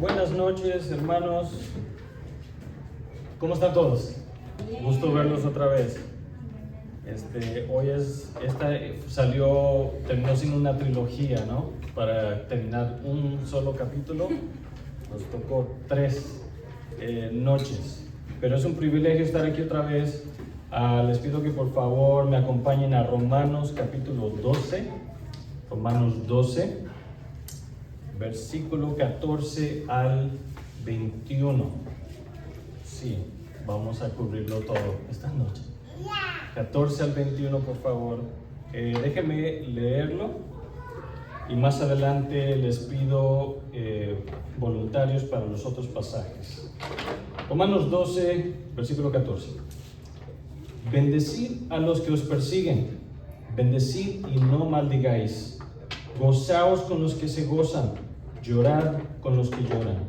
Buenas noches, hermanos. ¿Cómo están todos? Gusto verlos otra vez. Terminó siendo una trilogía, ¿no? Para terminar un solo capítulo, nos tocó 3 noches. Pero es un privilegio estar aquí otra vez. Les pido que por favor me acompañen a Romanos capítulo 12. Romanos 12. Versículo 14 al 21. Sí, vamos a cubrirlo todo esta noche. 14 al 21, por favor. Déjenme leerlo y más adelante les pido voluntarios para los otros pasajes. Romanos 12, versículo 14. Bendecid a los que os persiguen, bendecid y no maldigáis. Gozaos con los que se gozan, llorad con los que lloran.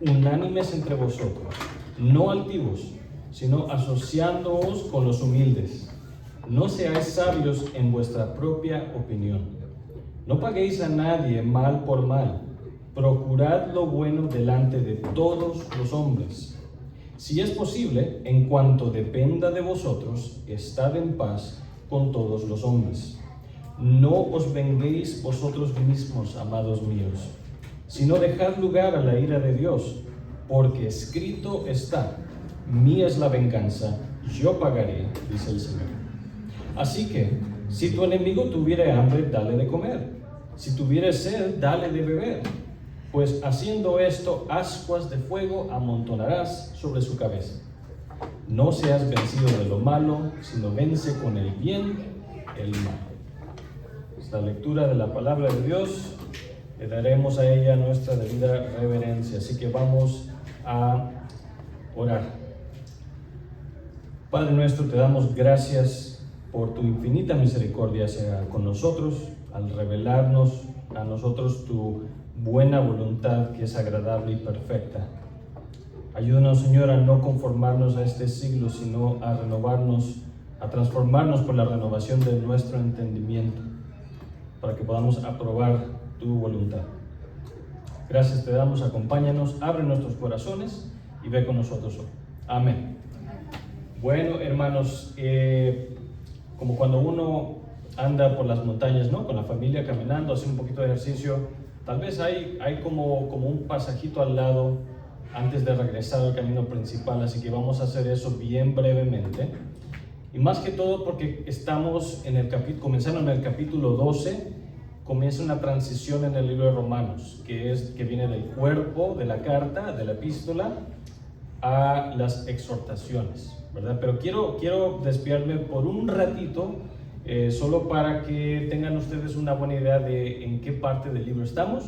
Unánimes entre vosotros, no altivos, sino asociándoos con los humildes. No seáis sabios en vuestra propia opinión. No paguéis a nadie mal por mal. Procurad lo bueno delante de todos los hombres. Si es posible, en cuanto dependa de vosotros, estad en paz con todos los hombres. No os venguéis vosotros mismos, amados míos, sino dejad lugar a la ira de Dios, porque escrito está: mía es la venganza, yo pagaré, dice el Señor. Así que, si tu enemigo tuviere hambre, dale de comer. Si tuviere sed, dale de beber. Pues haciendo esto, ascuas de fuego amontonarás sobre su cabeza. No seas vencido de lo malo, sino vence con el bien el mal. La lectura de la palabra de Dios, le daremos a ella nuestra debida reverencia. Así que vamos a orar. Padre nuestro, te damos gracias por tu infinita misericordia hacia con nosotros, al revelarnos a nosotros tu buena voluntad que es agradable y perfecta. Ayúdanos, Señor, a no conformarnos a este siglo, sino a renovarnos, a transformarnos por la renovación de nuestro entendimiento, para que podamos aprobar tu voluntad. Gracias te damos, acompáñanos, abre nuestros corazones y ve con nosotros hoy. Amén. Bueno, hermanos, como cuando uno anda por las montañas, ¿no? Con la familia caminando, haciendo un poquito de ejercicio, tal vez hay como un pasajito al lado antes de regresar al camino principal, así que vamos a hacer eso bien brevemente. Y más que todo porque estamos comenzando en el capítulo 12, comienza una transición en el libro de Romanos, que viene del cuerpo de la carta, de la epístola, a las exhortaciones, ¿verdad? Pero quiero desviarme por un ratito, solo para que tengan ustedes una buena idea de en qué parte del libro estamos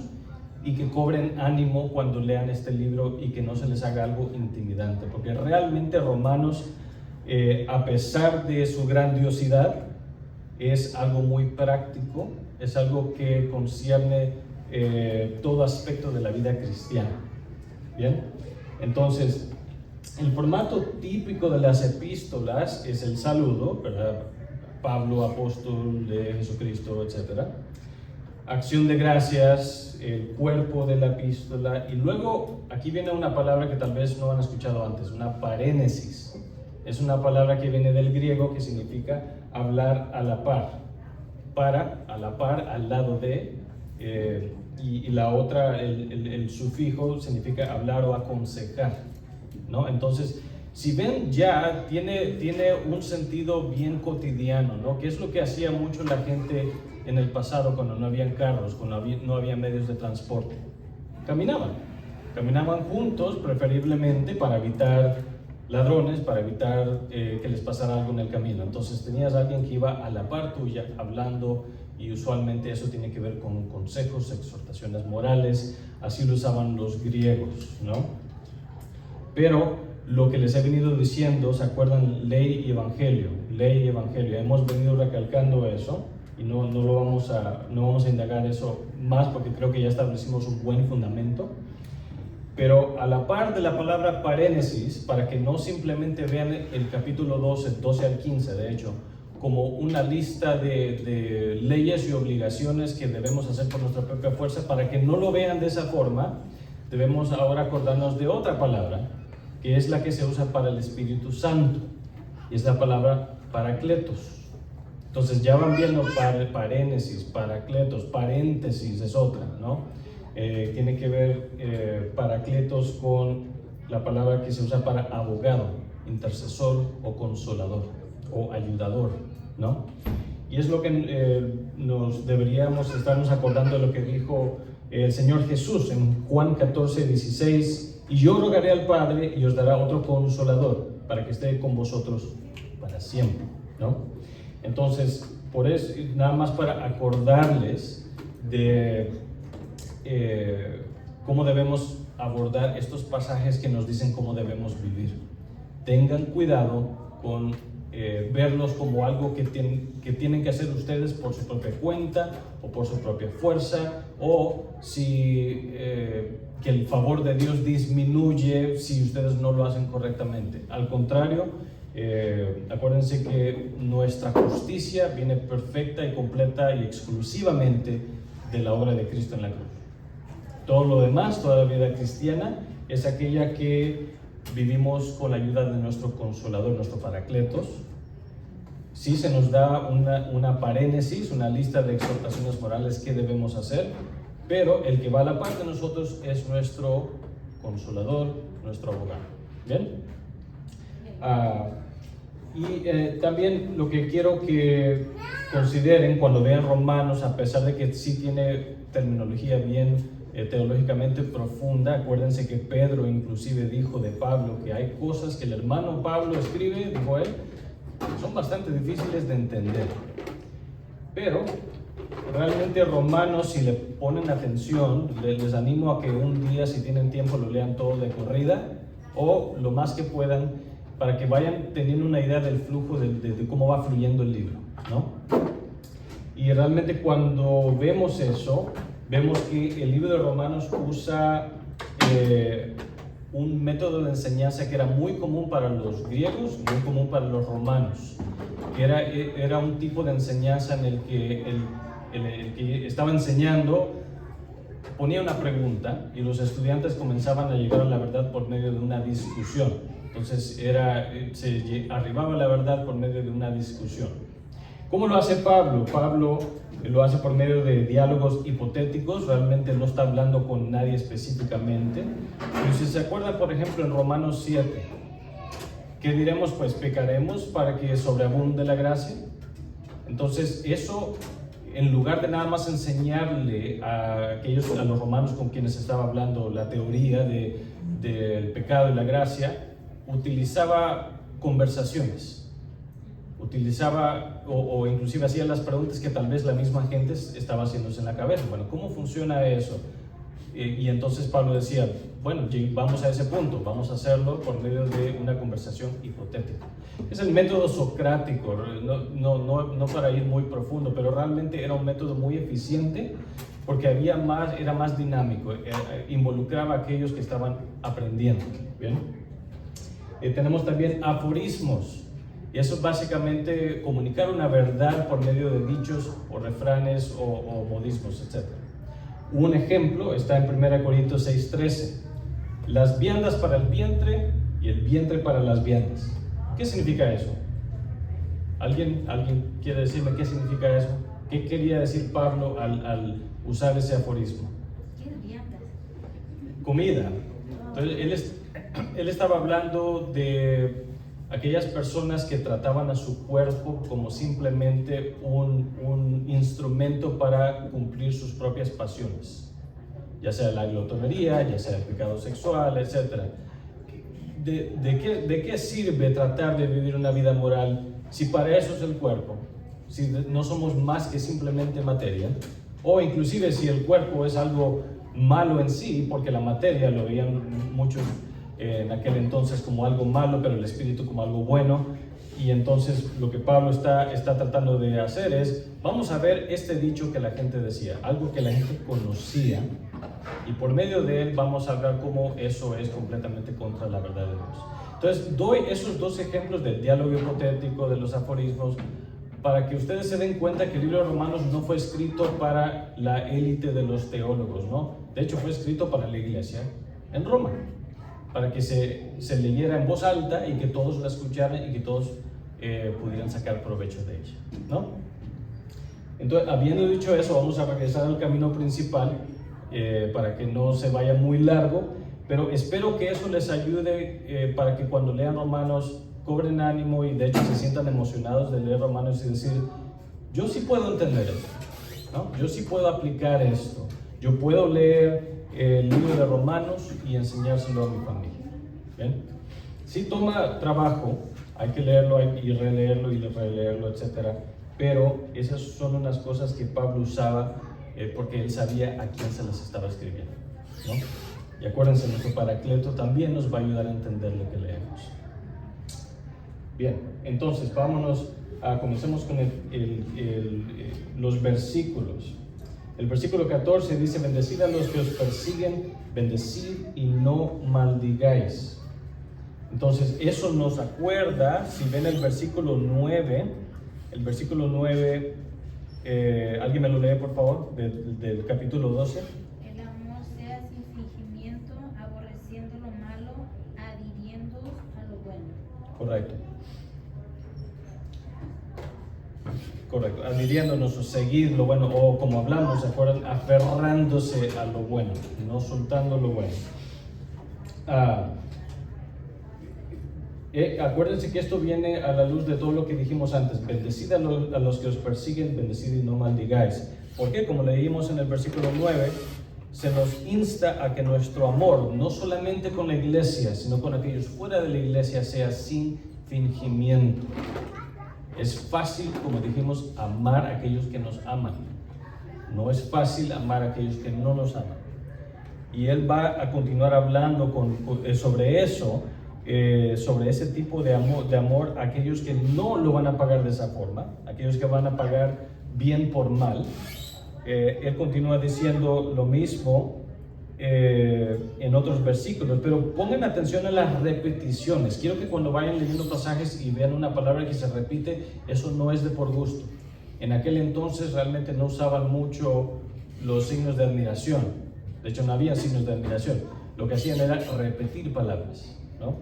y que cobren ánimo cuando lean este libro y que no se les haga algo intimidante, porque realmente Romanos, a pesar de su grandiosidad, es algo muy práctico, es algo que concierne todo aspecto de la vida cristiana. Bien, entonces el formato típico de las epístolas es el saludo, ¿verdad? Pablo, apóstol de Jesucristo, etc. Acción de gracias, el cuerpo de la epístola, y luego aquí viene una palabra que tal vez no han escuchado antes, una parénesis. Es una palabra que viene del griego que significa hablar a la par, a la par, al lado de, y la otra, el sufijo significa hablar o aconsejar, ¿no? Entonces, si ven, ya tiene un sentido bien cotidiano, ¿no? Que es lo que hacía mucho la gente en el pasado cuando no habían carros, cuando no había medios de transporte. Caminaban juntos, preferiblemente para evitar ladrones, para evitar que les pasara algo en el camino. Entonces tenías a alguien que iba a la par tuya hablando, y usualmente eso tiene que ver con consejos, exhortaciones morales. Así lo usaban los griegos, ¿no? Pero lo que les he venido diciendo, ¿se acuerdan? Ley y evangelio, hemos venido recalcando eso, y no vamos a indagar eso más porque creo que ya establecimos un buen fundamento. Pero a la par de la palabra parénesis, para que no simplemente vean el capítulo 12 al 15, de hecho, como una lista de leyes y obligaciones que debemos hacer por nuestra propia fuerza, para que no lo vean de esa forma, debemos ahora acordarnos de otra palabra, que es la que se usa para el Espíritu Santo, y es la palabra paracletos. Entonces ya van viendo parénesis, paracletos, paréntesis es otra, ¿no? Tiene que ver paracletos con la palabra que se usa para abogado, intercesor o consolador o ayudador, ¿no? Y es lo que nos deberíamos estarnos acordando de lo que dijo el Señor Jesús en Juan 14:16, y yo rogaré al Padre y os dará otro consolador para que esté con vosotros para siempre, ¿no? Entonces, por eso, nada más para acordarles de cómo debemos abordar estos pasajes que nos dicen cómo debemos vivir. Tengan cuidado con verlos como algo que tienen que hacer ustedes por su propia cuenta o por su propia fuerza, o si que el favor de Dios disminuye si ustedes no lo hacen correctamente. Al contrario, acuérdense que nuestra justicia viene perfecta y completa y exclusivamente de la obra de Cristo en la cruz. Todo lo demás, toda la vida cristiana, es aquella que vivimos con la ayuda de nuestro Consolador, nuestro Paracletos. Sí se nos da una parénesis, una lista de exhortaciones morales que debemos hacer, pero el que va a la par de nosotros es nuestro Consolador, nuestro abogado. ¿Bien? También lo que quiero que consideren cuando vean Romanos, a pesar de que sí tiene terminología bien teológicamente profunda, acuérdense que Pedro inclusive dijo de Pablo que hay cosas que el hermano Pablo escribe, dijo él, son bastante difíciles de entender. Pero realmente Romanos, si le ponen atención, les animo a que un día, si tienen tiempo, lo lean todo de corrida o lo más que puedan, para que vayan teniendo una idea del flujo de cómo va fluyendo el libro, ¿no? Y realmente cuando vemos eso, vemos que el libro de Romanos usa un método de enseñanza que era muy común para los griegos, muy común para los romanos, que era un tipo de enseñanza en el que el que estaba enseñando ponía una pregunta y los estudiantes comenzaban a llegar a la verdad por medio de una discusión. Entonces se arribaba a la verdad por medio de una discusión. ¿Cómo lo hace Pablo? Pablo lo hace por medio de diálogos hipotéticos, realmente no está hablando con nadie específicamente. Pero si se acuerdan, por ejemplo, en Romanos 7, ¿qué diremos? Pues pecaremos para que sobreabunde la gracia. Entonces eso, en lugar de nada más enseñarle a los romanos con quienes estaba hablando la teoría del pecado y la gracia, utilizaba conversaciones. Utilizaba o inclusive hacía las preguntas que tal vez la misma gente estaba haciéndose en la cabeza. Bueno, ¿cómo funciona eso? Y entonces Pablo decía, bueno, vamos a ese punto, vamos a hacerlo por medio de una conversación hipotética. Es el método socrático, no para ir muy profundo, pero realmente era un método muy eficiente porque era más dinámico, involucraba a aquellos que estaban aprendiendo. ¿Bien? Tenemos también aforismos. Y eso es básicamente comunicar una verdad por medio de dichos o refranes o modismos, etc. Un ejemplo está en 1 Corintios 6:13. Las viandas para el vientre y el vientre para las viandas. ¿Qué significa eso? ¿Alguien quiere decirme qué significa eso? ¿Qué quería decir Pablo al usar ese aforismo? Comida. Entonces, él estaba hablando de aquellas personas que trataban a su cuerpo como simplemente un instrumento para cumplir sus propias pasiones, ya sea la glotonería, ya sea el pecado sexual, etc. ¿De qué sirve tratar de vivir una vida moral si para eso es el cuerpo? Si no somos más que simplemente materia, o inclusive si el cuerpo es algo malo en sí, porque la materia lo veían muchos en aquel entonces como algo malo, pero el espíritu como algo bueno. Y entonces lo que Pablo está tratando de hacer es, vamos a ver este dicho que la gente decía, algo que la gente conocía, y por medio de él vamos a hablar cómo eso es completamente contra la verdad de Dios. Entonces doy esos dos ejemplos del diálogo hipotético, de los aforismos, para que ustedes se den cuenta que el libro de Romanos no fue escrito para la élite de los teólogos, ¿no? De hecho, fue escrito para la iglesia en Roma, para que se leyera en voz alta y que todos la escucharan y que todos pudieran sacar provecho de ella, ¿no? Entonces, habiendo dicho eso, vamos a regresar al camino principal para que no se vaya muy largo, pero espero que eso les ayude para que cuando lean Romanos cobren ánimo y de hecho se sientan emocionados de leer Romanos y decir, yo sí puedo entender esto, ¿no? Yo sí puedo aplicar esto, yo puedo leer el libro de Romanos y enseñárselo a mi familia. ¿Bien? Sí toma trabajo, hay que leerlo y releerlo, etcétera, pero esas son unas cosas que Pablo usaba porque él sabía a quién se las estaba escribiendo, ¿no? Y acuérdense, nuestro Paracleto también nos va a ayudar a entender lo que leemos. Bien, entonces comencemos con los versículos. El versículo 14 dice, bendecid a los que os persiguen, bendecid y no maldigáis. Entonces eso nos acuerda, si ven el versículo 9, ¿alguien me lo lee por favor? Del capítulo 12. El amor sea sin fingimiento, aborreciendo lo malo, adhiriéndoos a lo bueno. Correcto, adhiriéndonos o seguir lo bueno, o como hablamos, ¿se acuerdan? Aferrándose a lo bueno, no soltando lo bueno. Acuérdense que esto viene a la luz de todo lo que dijimos antes. Bendecid a los que os persiguen, bendecid y no maldigáis. ¿Por qué? Como leímos en el versículo 9, se nos insta a que nuestro amor, no solamente con la iglesia, sino con aquellos fuera de la iglesia, sea sin fingimiento. Es fácil, como dijimos, amar a aquellos que nos aman. No es fácil amar a aquellos que no nos aman. Y él va a continuar hablando sobre eso, sobre ese tipo de amor a aquellos que no lo van a pagar de esa forma, aquellos que van a pagar bien por mal. Él continúa diciendo lo mismo en otros versículos, pero pongan atención a las repeticiones. Quiero que cuando vayan leyendo pasajes y vean una palabra que se repite, eso no es de por gusto. En aquel entonces realmente no usaban mucho los signos de admiración. De hecho, no había signos de admiración. Lo que hacían era repetir palabras, ¿no?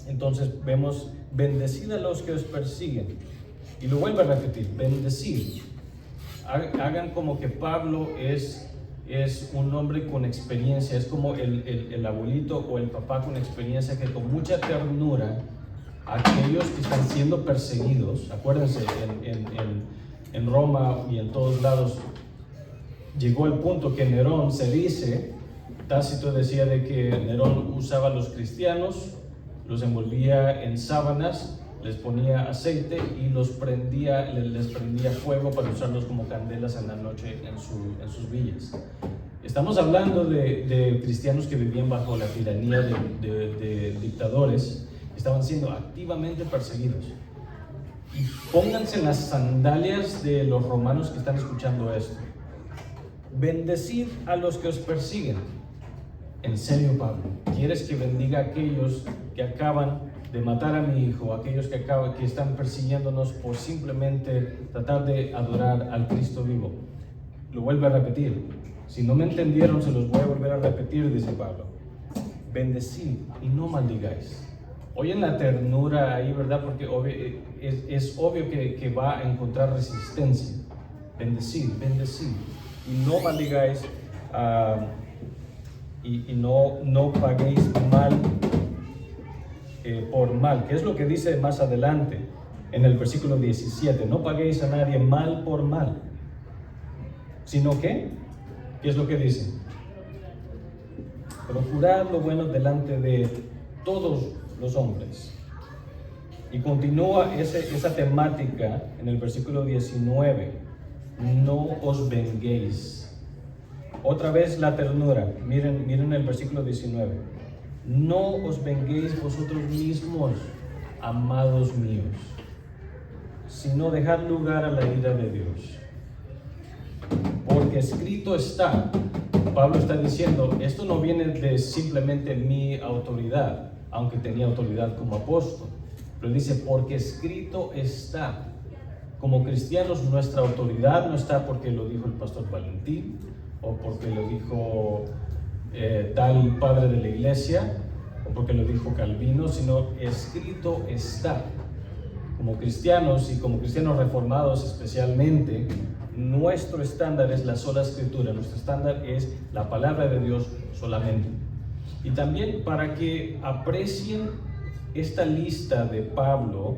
Entonces vemos, bendecid a los que os persiguen. Y lo vuelve a repetir, bendecid. Hagan como que Pablo es un hombre con experiencia, es como el abuelito o el papá con experiencia que con mucha ternura a aquellos que están siendo perseguidos. Acuérdense, en Roma y en todos lados llegó el punto que Nerón, se dice, Tácito decía de que Nerón usaba a los cristianos, los envolvía en sábanas, les ponía aceite y les prendía fuego para usarlos como candelas en la noche en sus villas. Estamos hablando de cristianos que vivían bajo la tiranía de dictadores, estaban siendo activamente perseguidos. Y pónganse en las sandalias de los romanos que están escuchando esto. Bendecid a los que os persiguen. En serio, Pablo, ¿quieres que bendiga a aquellos que acaban de matar a mi hijo, aquellos que están persiguiéndonos por simplemente tratar de adorar al Cristo vivo? Lo vuelve a repetir. Si no me entendieron, se los voy a volver a repetir, dice Pablo. Bendecid y no maldigáis. Oyen la ternura ahí, ¿verdad? Porque es obvio que va a encontrar resistencia. Bendecid y no maldigáis y no paguéis mal por mal, que es lo que dice más adelante en el versículo 17. No paguéis a nadie mal por mal, sino que, ¿qué es lo que dice? Procurad lo bueno delante de todos los hombres. Y continúa esa temática en el versículo 19. No os venguéis. Otra vez la ternura. Miren el versículo 19. No os venguéis vosotros mismos, amados míos, sino dejad lugar a la ira de Dios. Porque escrito está, Pablo está diciendo, esto no viene de simplemente mi autoridad, aunque tenía autoridad como apóstol, pero dice, porque escrito está. Como cristianos, nuestra autoridad no está porque lo dijo el pastor Valentín o porque lo dijo tal padre de la iglesia o porque lo dijo Calvino, sino escrito está. Como cristianos y como cristianos reformados especialmente, nuestro estándar es la sola escritura, nuestro estándar es la palabra de Dios solamente. Y también para que aprecien esta lista de Pablo,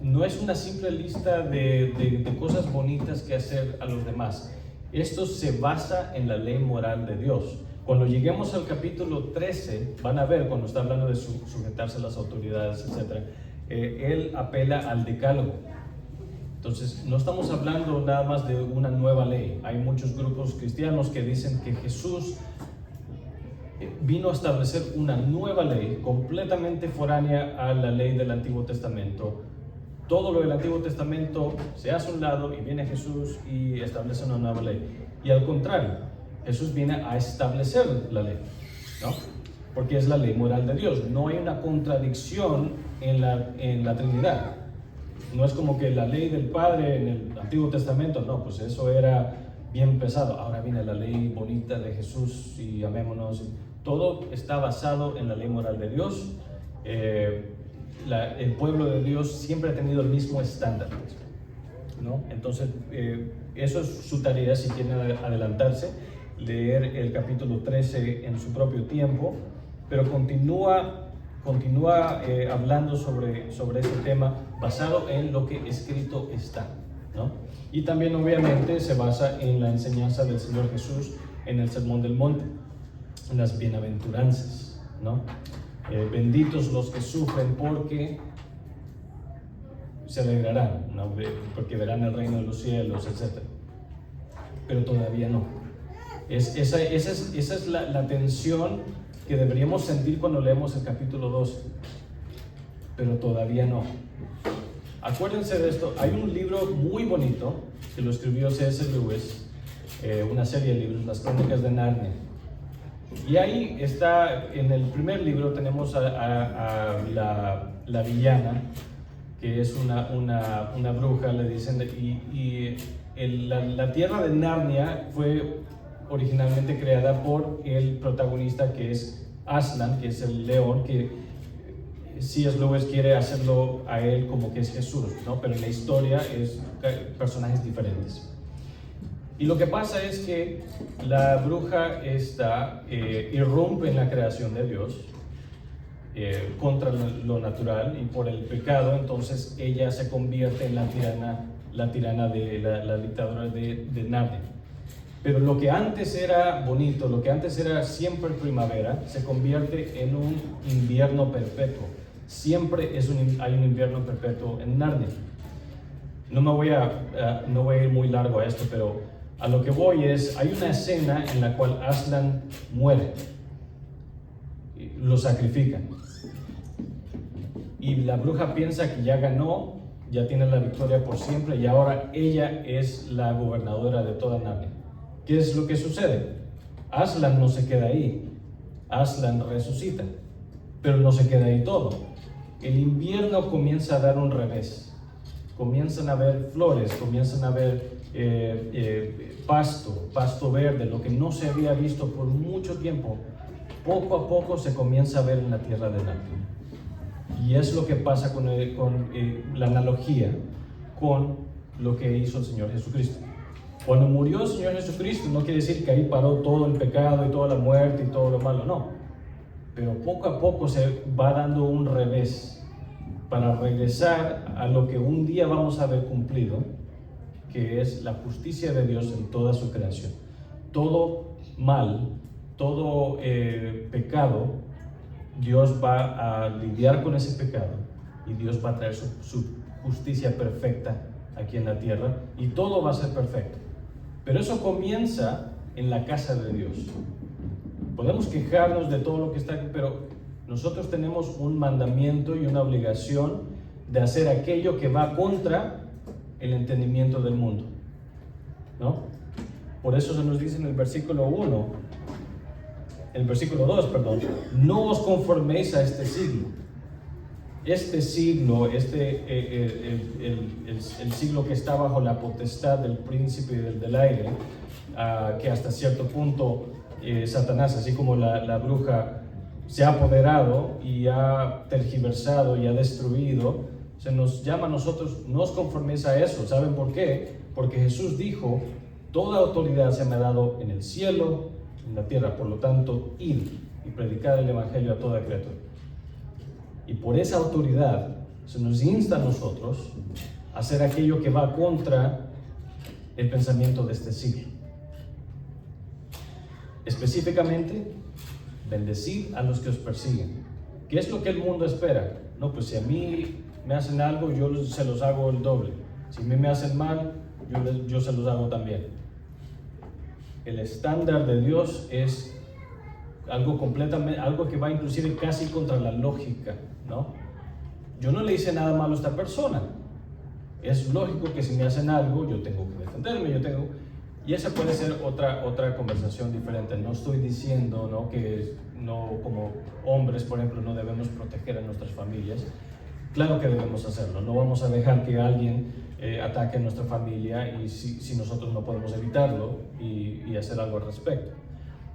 no es una simple lista de cosas bonitas que hacer a los demás. Esto se basa en la ley moral de Dios. Cuando lleguemos al capítulo 13, van a ver, cuando está hablando de sujetarse a las autoridades, etc., él apela al decálogo. Entonces, no estamos hablando nada más de una nueva ley. Hay muchos grupos cristianos que dicen que Jesús vino a establecer una nueva ley completamente foránea a la ley del Antiguo Testamento. Todo lo del Antiguo Testamento se hace a un lado y viene Jesús y establece una nueva ley. Y al contrario, Jesús viene a establecer la ley, ¿no? Porque es la ley moral de Dios. No hay una contradicción en la Trinidad. No es como que la ley del Padre en el Antiguo Testamento, no, pues eso era bien pesado. Ahora viene la ley bonita de Jesús y amémonos. Todo está basado en la ley moral de Dios. El pueblo de Dios siempre ha tenido el mismo estándar, ¿no? Entonces, eso es su tarea si quieren adelantarse, leer el capítulo 13 en su propio tiempo, pero continúa hablando sobre este tema basado en lo que escrito está, ¿no? Y también obviamente se basa en la enseñanza del Señor Jesús en el Sermón del Monte, en las bienaventuranzas, ¿no? Benditos los que sufren porque se alegrarán, ¿no? Porque verán el reino de los cielos, etc. Pero todavía no. Esa es la tensión que deberíamos sentir cuando leemos el capítulo 12. Pero todavía no. Acuérdense de esto. Hay un libro muy bonito que lo escribió C.S. Lewis, una serie de libros, Las Crónicas de Narnia. Y ahí está, en el primer libro tenemos a la villana, que es una bruja, le dicen, la tierra de Narnia fue originalmente creada por el protagonista, que es Aslan, que es el león, que C.S. Lewis quiere hacerlo a él como que es Jesús, ¿no? Pero en la historia es personajes diferentes. Y lo que pasa es que la bruja irrumpe en la creación de Dios contra lo natural y por el pecado. Entonces ella se convierte en la tirana de la dictadura de Narnia. Pero lo que antes era bonito, lo que antes era siempre primavera, se convierte en un invierno perpetuo. Siempre hay un invierno perpetuo en Narnia. No voy a ir muy largo a esto, pero a lo que voy es, hay una escena en la cual Aslan muere, lo sacrifican, y la bruja piensa que ya ganó, ya tiene la victoria por siempre, y ahora ella es la gobernadora de toda Narnia. ¿Qué es lo que sucede? Aslan no se queda ahí, Aslan resucita, pero no se queda ahí todo. El invierno comienza a dar un revés, comienzan a ver flores, comienzan a ver pasto verde, lo que no se había visto por mucho tiempo, poco a poco se comienza a ver en la tierra de Narnia. Y es lo que pasa con la analogía con lo que hizo el Señor Jesucristo. Cuando murió el Señor Jesucristo, no quiere decir que ahí paró todo el pecado y toda la muerte y todo lo malo, no. Pero poco a poco se va dando un revés para regresar a lo que un día vamos a ver cumplido, que es la justicia de Dios en toda su creación. Todo mal, todo pecado, Dios va a lidiar con ese pecado y Dios va a traer su justicia perfecta aquí en la tierra y todo va a ser perfecto. Pero eso comienza en la casa de Dios. Podemos quejarnos de todo lo que está aquí, pero nosotros tenemos un mandamiento y una obligación de hacer aquello que va contra el entendimiento del mundo, ¿no? Por eso se nos dice en el versículo 2, no os conforméis a este siglo, este siglo, el siglo que está bajo la potestad del príncipe del aire, que hasta cierto punto Satanás, así como la bruja, se ha apoderado y ha tergiversado y ha destruido, se nos llama a nosotros, no os conforméis a eso. ¿Saben por qué? Porque Jesús dijo, toda autoridad se me ha dado en el cielo, en la tierra, por lo tanto, id y predicad el evangelio a toda criatura. Y por esa autoridad se nos insta a nosotros a hacer aquello que va contra el pensamiento de este siglo. Específicamente, bendecid a los que os persiguen. ¿Qué es lo que el mundo espera? No, pues si a mí me hacen algo, yo se los hago el doble. Si a mí me hacen mal, yo se los hago también. El estándar de Dios es algo que va inclusive casi contra la lógica, ¿no? Yo no le hice nada malo a esta persona. Es lógico que si me hacen algo, yo tengo que defenderme, y esa puede ser otra conversación diferente. No estoy diciendo, ¿no?, que no, como hombres, por ejemplo, no debemos proteger a nuestras familias. Claro que debemos hacerlo. No vamos a dejar que alguien ataque a nuestra familia y si nosotros no podemos evitarlo y hacer algo al respecto.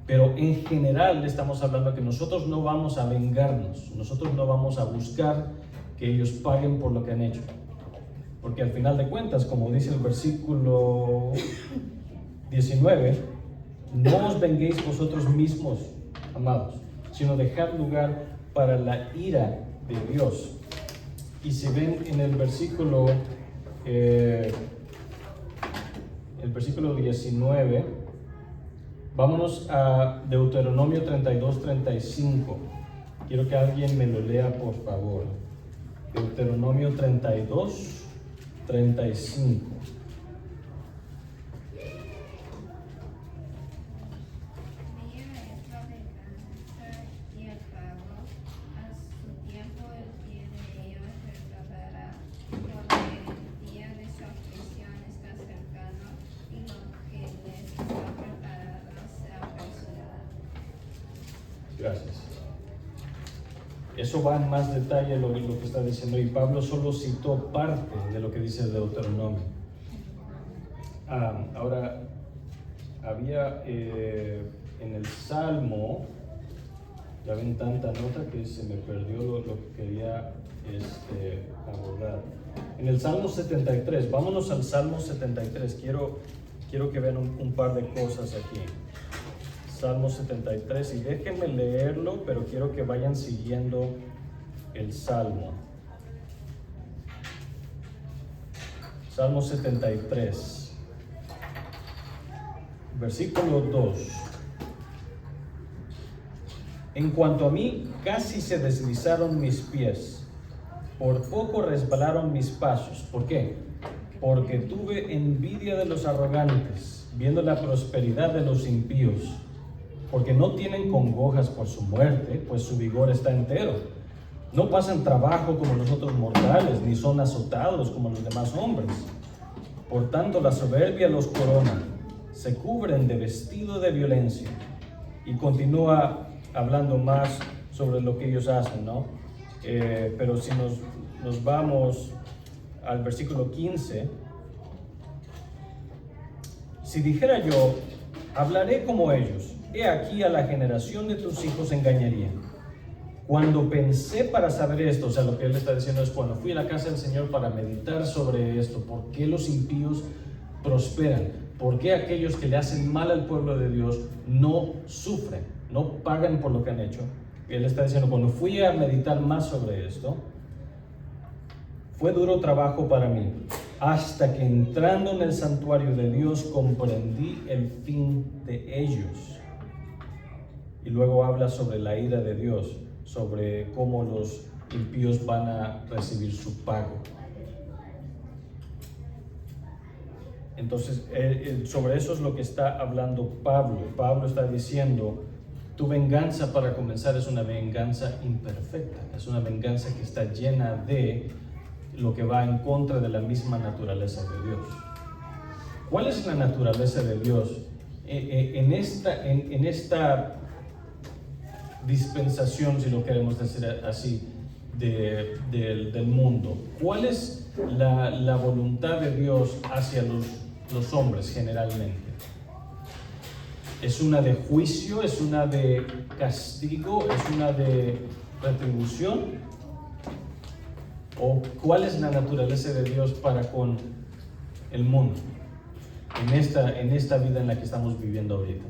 Pero en general estamos hablando que nosotros no vamos a vengarnos, nosotros no vamos a buscar que ellos paguen por lo que han hecho. Porque al final de cuentas, como dice el versículo 19, no os venguéis vosotros mismos, amados, sino dejad lugar para la ira de Dios. Y si ven en el versículo 19, vámonos a Deuteronomio 32-35. Quiero que alguien me lo lea, por favor. Deuteronomio 32-35. Gracias. Eso va en más detalle lo que está diciendo, y Pablo solo citó parte de lo que dice el Deuteronomio. Ahora, había en el Salmo, ya ven tanta nota que se me perdió lo que quería abordar. En el Salmo 73, vámonos al Salmo 73, quiero que vean un par de cosas aquí. Salmo 73, y déjenme leerlo, pero quiero que vayan siguiendo el Salmo. Salmo 73, versículo 2. En cuanto a mí, casi se deslizaron mis pies, por poco resbalaron mis pasos. ¿Por qué? Porque tuve envidia de los arrogantes, viendo la prosperidad de los impíos. Porque no tienen congojas por su muerte, pues su vigor está entero. No pasan trabajo como los otros mortales, ni son azotados como los demás hombres. Por tanto, la soberbia los corona, se cubren de vestido de violencia. Y continúa hablando más sobre lo que ellos hacen, ¿no? Pero si nos vamos al versículo 15, si dijera yo, hablaré como ellos, he aquí a la generación de tus hijos engañaría. Cuando pensé para saber esto, o sea, lo que él está diciendo es cuando fui a la casa del Señor para meditar sobre esto, ¿por qué los impíos prosperan? ¿Por qué aquellos que le hacen mal al pueblo de Dios no sufren, no pagan por lo que han hecho? Él está diciendo, cuando fui a meditar más sobre esto, fue duro trabajo para mí, hasta que entrando en el santuario de Dios comprendí el fin de ellos. Y luego habla sobre la ira de Dios, sobre cómo los impíos van a recibir su pago. Entonces, sobre eso es lo que está hablando Pablo. Pablo está diciendo, tu venganza para comenzar es una venganza imperfecta, es una venganza que está llena de lo que va en contra de la misma naturaleza de Dios. ¿Cuál es la naturaleza de Dios? En esta dispensación, si lo queremos decir así, del mundo. ¿Cuál es la voluntad de Dios hacia los hombres generalmente? ¿Es una de juicio? ¿Es una de castigo? ¿Es una de retribución? ¿O cuál es la naturaleza de Dios para con el mundo en esta vida en la que estamos viviendo ahorita?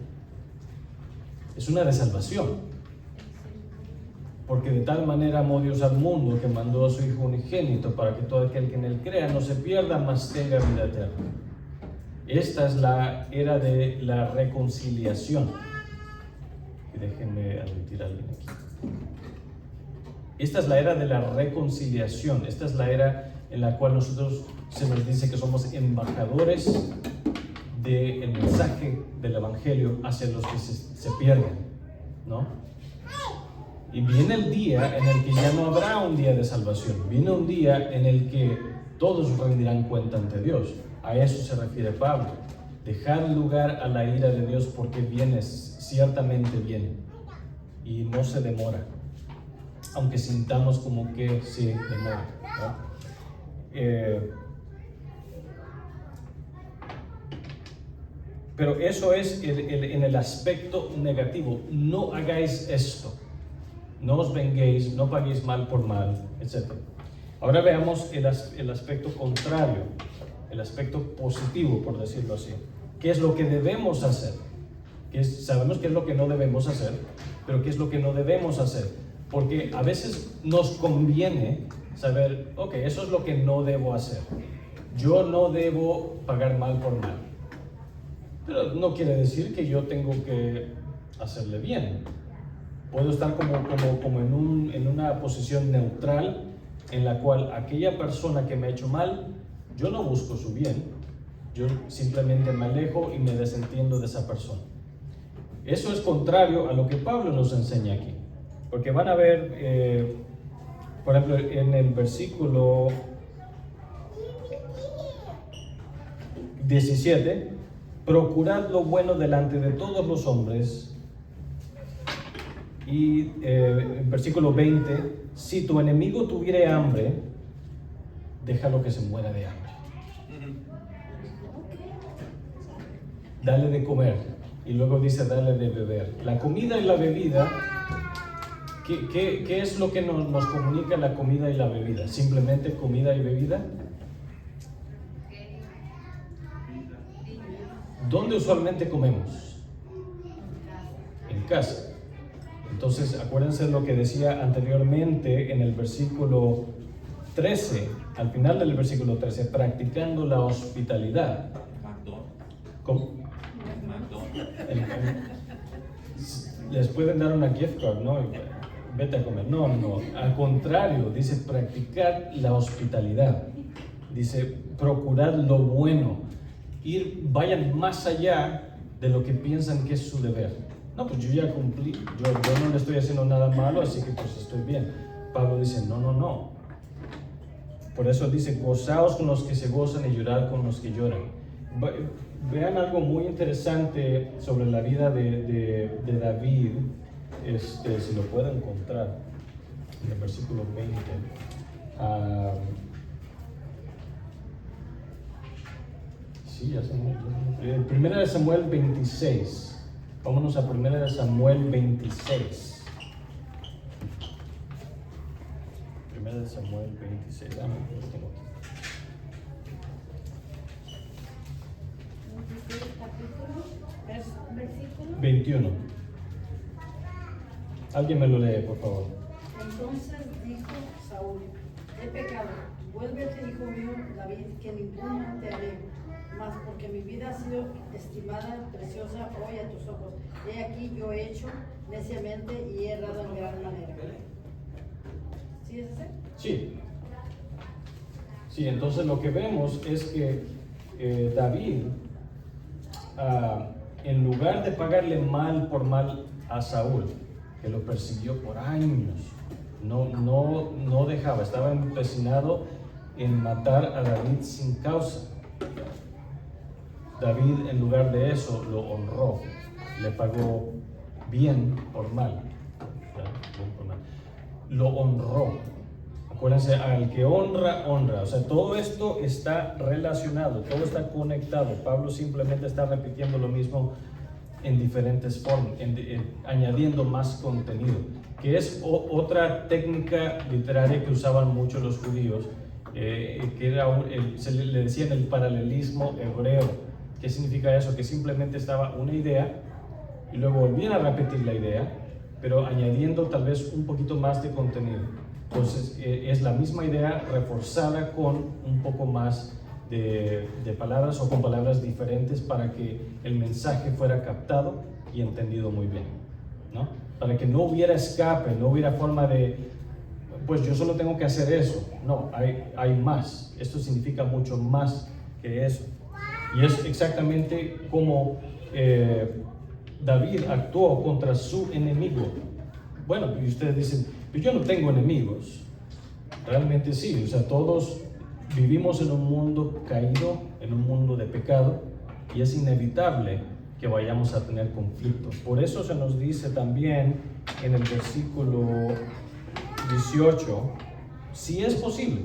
Es una de salvación. Porque de tal manera amó Dios al mundo que mandó a su Hijo unigénito para que todo aquel que en él crea no se pierda, mas tenga vida eterna. Esta es la era de la reconciliación. Y déjenme admitir a alguien aquí. Esta es la era de la reconciliación. Esta es la era en la cual nosotros se nos dice que somos embajadores del mensaje del Evangelio hacia los que se pierden, ¿no? Y viene el día en el que ya no habrá un día de salvación. Viene un día en el que todos rendirán cuenta ante Dios. A eso se refiere Pablo. Dejar lugar a la ira de Dios porque viene, ciertamente viene. Y no se demora. Aunque sintamos como que se demora, ¿no? Pero eso es en el aspecto negativo. No hagáis esto. No os venguéis, no paguéis mal por mal, etc. Ahora veamos el aspecto contrario, el aspecto positivo, por decirlo así. ¿Qué es lo que debemos hacer? Sabemos qué es lo que no debemos hacer, pero ¿qué es lo que no debemos hacer? Porque a veces nos conviene saber, ok, eso es lo que no debo hacer. Yo no debo pagar mal por mal. Pero no quiere decir que yo tengo que hacerle bien. Puedo estar como en una posición neutral en la cual aquella persona que me ha hecho mal, yo no busco su bien, yo simplemente me alejo y me desentiendo de esa persona. Eso es contrario a lo que Pablo nos enseña aquí, porque van a ver, por ejemplo, en el versículo 17, procurad lo bueno delante de todos los hombres. Y en versículo 20, si tu enemigo tuviere hambre, déjalo que se muera de hambre. Dale de comer. Y luego dice dale de beber. La comida y la bebida, ¿qué es lo que nos comunica la comida y la bebida? ¿Simplemente comida y bebida? ¿Dónde usualmente comemos? En casa. Entonces, acuérdense de lo que decía anteriormente en el versículo 13, al final del versículo 13, practicando la hospitalidad. ¿Cómo? Les pueden dar una gift card, ¿no? Vete a comer. No, al contrario, dice practicar la hospitalidad. Dice procurar lo bueno. Vayan más allá de lo que piensan que es su deber. No, pues yo ya cumplí, yo no le estoy haciendo nada malo, así que pues estoy bien. Pablo dice, no. Por eso dice, gozaos con los que se gozan y llorad con los que lloran. Vean algo muy interesante sobre la vida de David, si lo pueden encontrar, en el versículo 20. Sí, ya se me... Primera de Samuel 26. Vámonos a 1 Samuel 26. 1 Samuel 26. Lo tengo aquí. Versículo 21. Alguien me lo lee, por favor. Entonces dijo Saúl: he pecado, vuélvete, hijo mío David, que ninguno te haré, mas porque mi vida ha sido estimada, preciosa hoy a tus ojos. He aquí yo he hecho neciamente y he errado en gran manera. ¿Sí es ese? Sí, entonces lo que vemos es que David, en lugar de pagarle mal por mal a Saúl, que lo persiguió por años, no dejaba, estaba empecinado en matar a David sin causa. David, en lugar de eso, lo honró, le pagó bien por mal, lo honró. Acuérdense, al que honra, honra. O sea, todo esto está relacionado, todo está conectado. Pablo simplemente está repitiendo lo mismo en diferentes formas, añadiendo más contenido, que es otra técnica literaria que usaban mucho los judíos, que era se le decían el paralelismo hebreo. ¿Qué significa eso? Que simplemente estaba una idea y luego volvían a repetir la idea, pero añadiendo tal vez un poquito más de contenido. Entonces es la misma idea reforzada con un poco más de palabras o con palabras diferentes para que el mensaje fuera captado y entendido muy bien, ¿no? Para que no hubiera escape, no hubiera forma de, pues yo solo tengo que hacer eso. No, hay más. Esto significa mucho más que eso. Y es exactamente como David actuó contra su enemigo. Bueno, y ustedes dicen, pero yo no tengo enemigos. Realmente sí, o sea, todos vivimos en un mundo caído, en un mundo de pecado, y es inevitable que vayamos a tener conflictos. Por eso se nos dice también en el versículo 18, si es posible,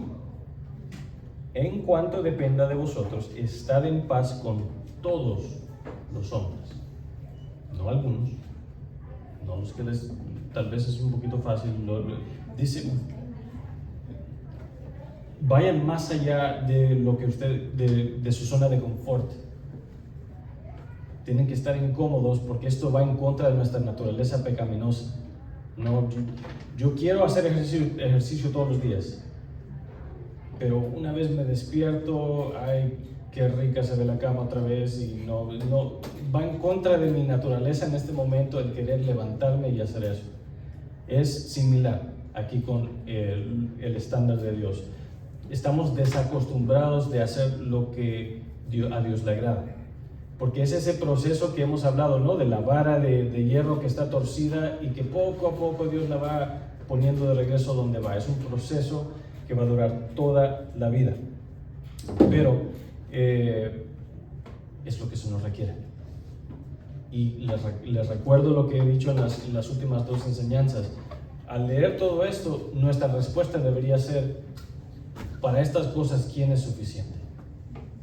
en cuanto dependa de vosotros, estad en paz con todos los hombres, no algunos, no los que tal vez es un poquito fácil, dice, vayan más allá de lo que de su zona de confort. Tienen que estar incómodos porque esto va en contra de nuestra naturaleza pecaminosa. No, yo quiero hacer ejercicio todos los días, pero una vez me despierto, ay, qué rica se ve la cama otra vez, y no va en contra de mi naturaleza en este momento el querer levantarme y hacer eso. Es similar aquí con el estándar de Dios. Estamos desacostumbrados de hacer lo que a Dios le agrada, porque es ese proceso que hemos hablado, ¿no? De la vara de hierro que está torcida y que poco a poco Dios la va poniendo de regreso donde va. Es un proceso que va a durar toda la vida, pero es lo que se nos requiere. Y les recuerdo lo que he dicho en las últimas dos enseñanzas. Al leer todo esto, nuestra respuesta debería ser: para estas cosas, ¿quién es suficiente?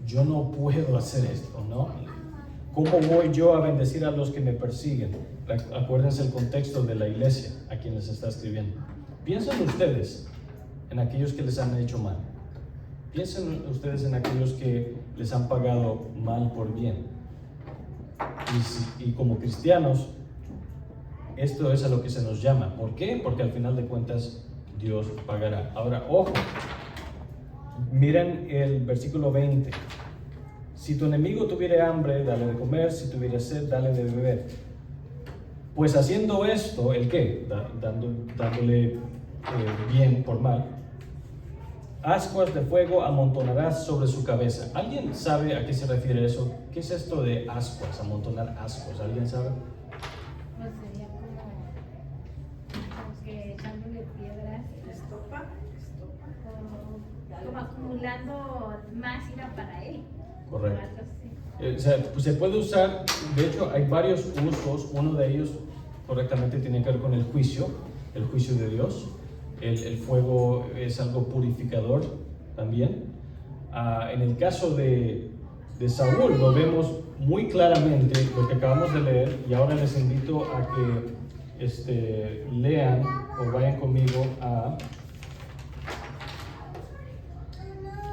Yo no puedo hacer esto, ¿no? ¿Cómo voy yo a bendecir a los que me persiguen? Acuérdense el contexto de la iglesia a quien les está escribiendo. Piensen ustedes en aquellos que les han hecho mal. Piensen ustedes en aquellos que les han pagado mal por bien. Y como cristianos, esto es a lo que se nos llama. ¿Por qué? Porque al final de cuentas Dios pagará. Ahora, ojo, miren el versículo 20. Si tu enemigo tuviere hambre, dale de comer; si tuviere sed, dale de beber. Pues haciendo esto, ¿el qué? Dándole bien por mal, ascuas de fuego amontonarás sobre su cabeza. ¿Alguien sabe a qué se refiere eso? ¿Qué es esto de ascuas, amontonar ascuas? ¿Alguien sabe? Pues sería como que echándole piedras, Estopa. como acumulando más ira para él. Correcto. Algo así. O sea, pues se puede usar, de hecho hay varios usos. Uno de ellos correctamente tiene que ver con el juicio de Dios. El fuego es algo purificador también. En el caso de Saúl lo vemos muy claramente, lo que acabamos de leer, y ahora les invito a que lean o vayan conmigo a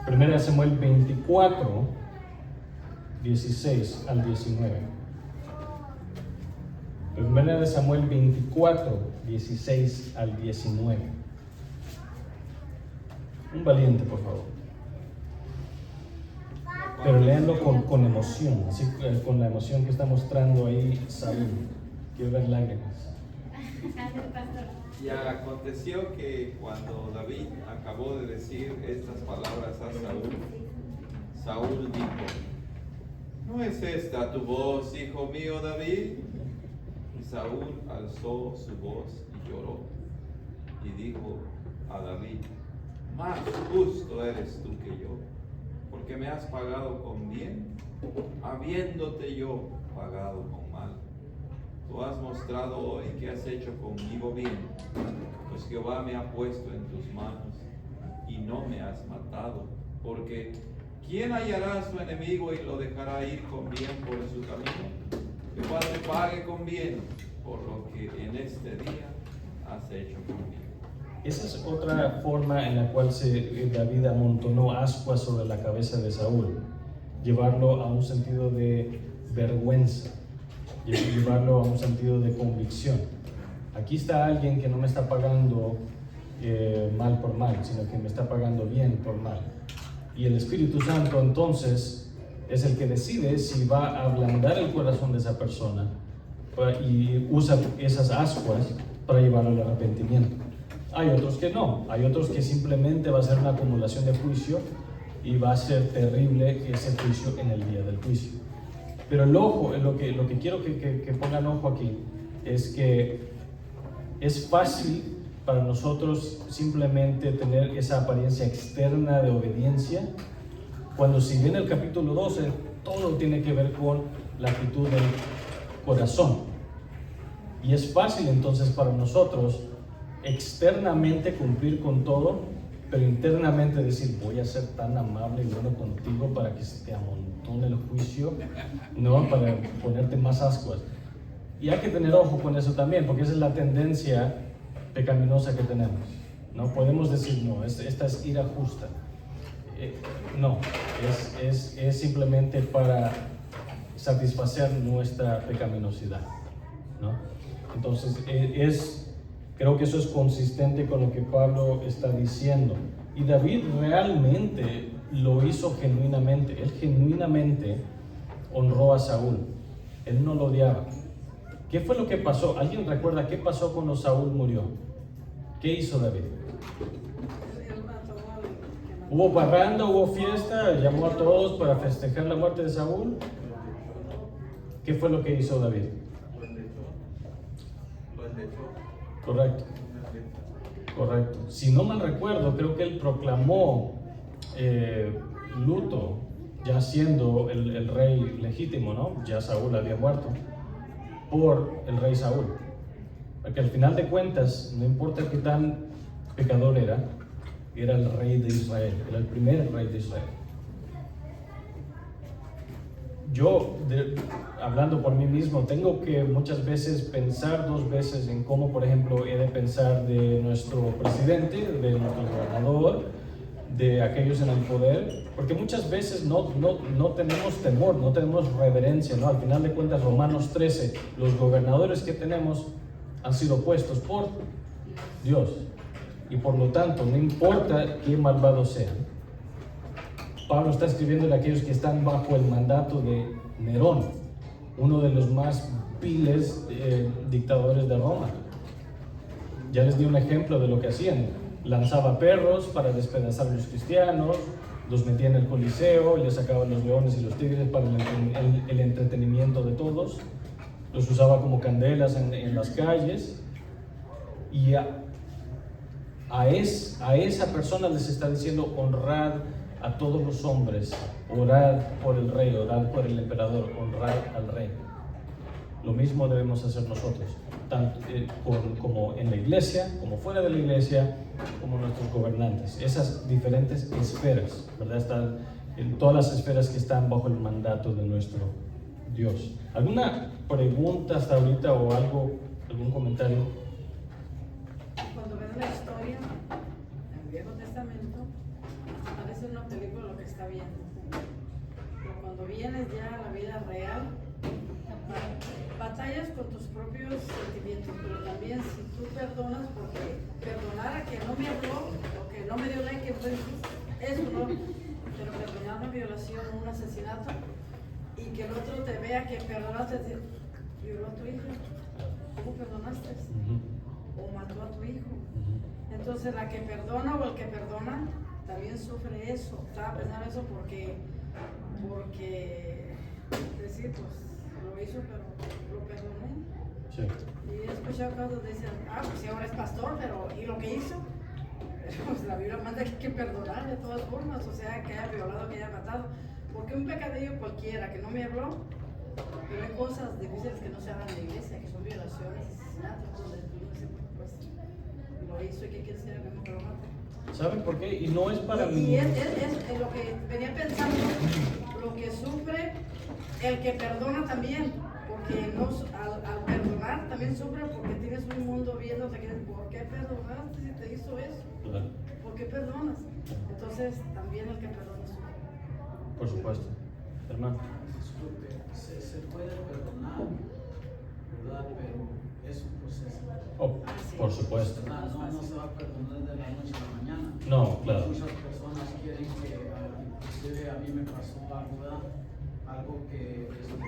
1 Samuel 24, 16 al 19. 1 Samuel 24, 16 al 19. Un valiente, por favor. Pero léanlo con emoción, así con la emoción que está mostrando ahí Saúl. Quiero ver lágrimas. Y aconteció que cuando David acabó de decir estas palabras a Saúl, Saúl dijo: ¿no es esta tu voz, hijo mío David? Y Saúl alzó su voz y lloró, y dijo a David: más justo eres tú que yo, porque me has pagado con bien, habiéndote yo pagado con mal. Tú has mostrado hoy que has hecho conmigo bien, pues Jehová me ha puesto en tus manos, y no me has matado. Porque ¿quién hallará a su enemigo y lo dejará ir con bien por su camino? Jehová te pague con bien por lo que en este día has hecho conmigo. Esa es otra forma en la cual David amontonó ascuas sobre la cabeza de Saúl, llevarlo a un sentido de vergüenza, llevarlo a un sentido de convicción. Aquí está alguien que no me está pagando mal por mal, sino que me está pagando bien por mal. Y el Espíritu Santo entonces es el que decide si va a ablandar el corazón de esa persona y usa esas ascuas para llevarlo al arrepentimiento. Hay otros que no, hay otros que simplemente va a ser una acumulación de juicio y va a ser terrible ese juicio en el día del juicio. Pero el ojo, lo que quiero que pongan ojo aquí, es que es fácil para nosotros simplemente tener esa apariencia externa de obediencia, cuando si bien el capítulo 12 todo tiene que ver con la actitud del corazón. Y es fácil entonces para nosotros externamente cumplir con todo, pero internamente decir, voy a ser tan amable y bueno contigo para que se te amontone el juicio, ¿no? Para ponerte más ascuas. Y hay que tener ojo con eso también, porque esa es la tendencia pecaminosa que tenemos, ¿no? Podemos decir, no, esta es ira justa. No, es simplemente para satisfacer nuestra pecaminosidad, ¿no? Entonces, creo que eso es consistente con lo que Pablo está diciendo. Y David realmente lo hizo genuinamente. Él genuinamente honró a Saúl. Él no lo odiaba. ¿Qué fue lo que pasó? ¿Alguien recuerda qué pasó cuando Saúl murió? ¿Qué hizo David? ¿Hubo parranda, hubo fiesta, llamó a todos para festejar la muerte de Saúl? ¿Qué fue lo que hizo David? Correcto. Correcto. Si no mal recuerdo, creo que él proclamó luto, ya siendo el rey legítimo, ¿no? Ya Saúl había muerto, por el rey Saúl. Porque al final de cuentas, no importa qué tan pecador era el rey de Israel, era el primer rey de Israel. Yo, hablando por mí mismo, tengo que muchas veces pensar dos veces en cómo, por ejemplo, he de pensar de nuestro presidente, de nuestro gobernador, de aquellos en el poder, porque muchas veces no tenemos temor, no tenemos reverencia, ¿no? Al final de cuentas, Romanos 13, los gobernadores que tenemos han sido puestos por Dios, y por lo tanto, no importa qué malvados sean. Pablo está escribiendo de aquellos que están bajo el mandato de Nerón, uno de los más viles dictadores de Roma. Ya les di un ejemplo de lo que hacían. Lanzaba perros para despedazar a los cristianos, los metía en el coliseo, les sacaba los leones y los tigres para el entretenimiento de todos, los usaba como candelas en las calles, y a esa persona les está diciendo: honrad a todos los hombres, orad por el rey, orad por el emperador, honrad al rey. Lo mismo debemos hacer nosotros, tanto como en la iglesia, como fuera de la iglesia, como nuestros gobernantes. Esas diferentes esferas, ¿verdad? Están en todas las esferas que están bajo el mandato de nuestro Dios. ¿Alguna pregunta hasta ahorita o algún comentario? Cuando ves la historia en el Viejo Testamento, parece una película lo que está viendo. Pero cuando vienes ya a la vida real, batallas con tus propios sentimientos, pero también si tú perdonas, porque perdonar a quien no me habló o que no me dio like, eso no, pero perdonar una violación o un asesinato y que el otro te vea que perdonaste, violó a tu hijo, ¿cómo perdonaste? O mató a tu hijo. Entonces la que perdona o el que perdona también sufre eso. Estaba pensando eso porque decir, pues lo hizo, pero lo perdoné. Sí. Y he escuchado casos que dicen, pues si ahora es pastor, pero ¿y lo que hizo? Pues la Biblia manda que hay que perdonar de todas formas, o sea, que haya violado, que haya matado. Porque un pecadillo cualquiera que no me habló, pero hay cosas difíciles que no se hagan en la iglesia, que son violaciones, asesinatos, donde tú dices, pues lo hizo y que quiere ser el mismo que lo mate. ¿Saben por qué? Y no es para mí. Y es lo que venía pensando, lo que sufre el que perdona también, porque no, al perdonar también sufre porque tienes un mundo viéndote que ¿por qué perdonaste si te hizo eso? Claro, ¿Por qué perdonas? Entonces también el que perdona sufre. por supuesto. Hermano. Disculpe, se puede perdonar, ¿verdad? Pero es un proceso. Oh, por supuesto. ¿Verdad? No se va a perdonar de la noche a la mañana. No, claro. Muchas personas quieren que, inclusive a mí me pasó algo, ¿verdad? Algo que me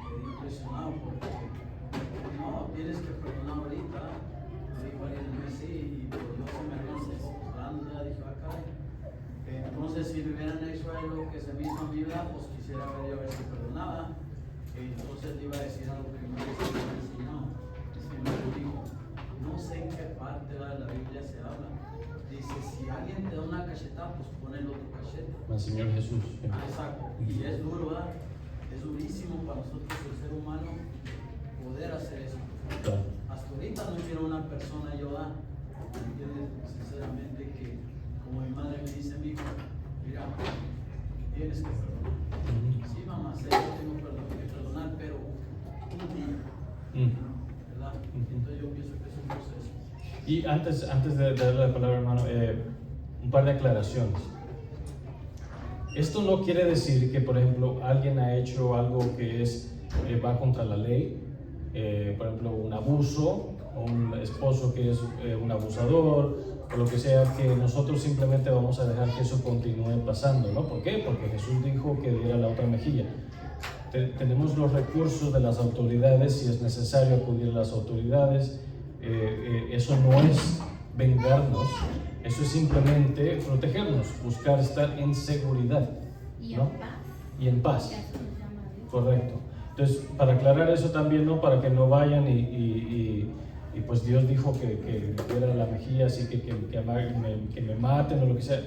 quedé impresionado porque no, tienes que perdonar ahorita. Me dijo alguien así y pues yo se me dio los ojos grandes, ¿verdad? Dije, caray. Entonces, si me hubieran hecho algo que se me hizo a mi vida, pues quisiera ver yo a ver si perdonaba. Entonces le iba a decir algo que me enseñó. Es que me dijo, no sé en qué parte de la Biblia se habla. Dice, si alguien te da una cachetada, pues pon el otro cachete. El Señor Jesús. Exacto. Y es duro, ¿verdad? Es durísimo para nosotros, el ser humano, poder hacer eso. Claro. Hasta ahorita no quiero una persona, yo, ¿entiendes? Sinceramente, que como mi madre me dice, mi hijo, mira, tienes que perdonar. Sí, mamá, sé que tengo que perdonar, pero un día, ¿verdad? Entonces yo pienso que es un proceso. Y antes de darle la palabra, hermano, un par de aclaraciones. Esto no quiere decir que, por ejemplo, alguien ha hecho algo que va contra la ley, por ejemplo, un abuso, o un esposo que es un abusador, o lo que sea, que nosotros simplemente vamos a dejar que eso continúe pasando, ¿no? ¿Por qué? Porque Jesús dijo que diera la otra mejilla. Tenemos los recursos de las autoridades, si es necesario acudir a las autoridades. Eso no es vengarnos, eso es simplemente protegernos, buscar estar en seguridad, Y ¿no? en paz. Y en paz. Que así se llama Dios. Correcto. Entonces, para aclarar eso también, ¿no? Para que no vayan y pues Dios dijo que diera la mejilla, así que me maten o lo que sea.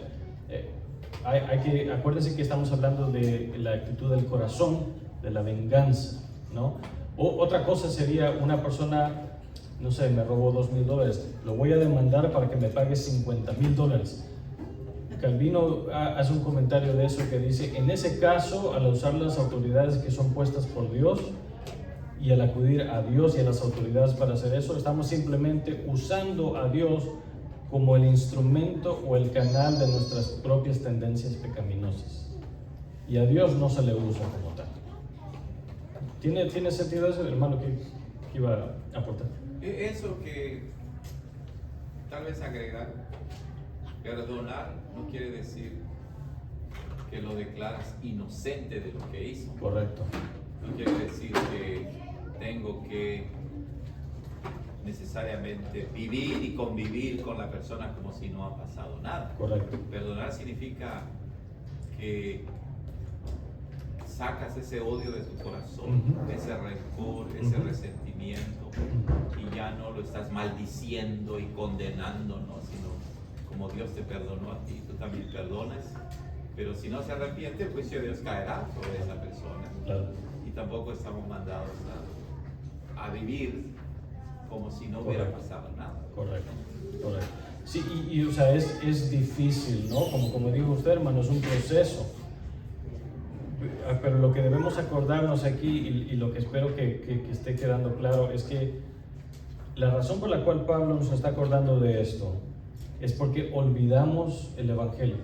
Acuérdense que estamos hablando de la actitud del corazón, de la venganza, ¿no? Otra cosa sería una persona, no sé, me robó $2,000, lo voy a demandar para que me pague $50,000. Calvino hace un comentario de eso que dice, en ese caso, al usar las autoridades que son puestas por Dios y al acudir a Dios y a las autoridades para hacer eso, estamos simplemente usando a Dios como el instrumento o el canal de nuestras propias tendencias pecaminosas. Y a Dios no se le usa como tal. ¿Tiene sentido eso, hermano, que iba a aportar? Eso que tal vez agregar, perdonar no quiere decir que lo declaras inocente de lo que hizo. Correcto. No quiere decir que tengo que necesariamente vivir y convivir con la persona como si no ha pasado nada. Correcto. Perdonar significa que sacas ese odio de tu corazón, ese rencor, ese resentimiento, y ya no lo estás maldiciendo y condenando, ¿no? Sino como Dios te perdonó a ti, tú también perdonas, pero si no se arrepiente, el juicio de Dios caerá sobre esa persona. Claro. Y tampoco estamos mandados a vivir como si no hubiera pasado nada. Correcto. Sí, o sea, es difícil, ¿no? Como dijo usted, hermano, es un proceso. Pero lo que debemos acordarnos aquí, y lo que espero que esté quedando claro, es que la razón por la cual Pablo nos está acordando de esto es porque olvidamos el Evangelio.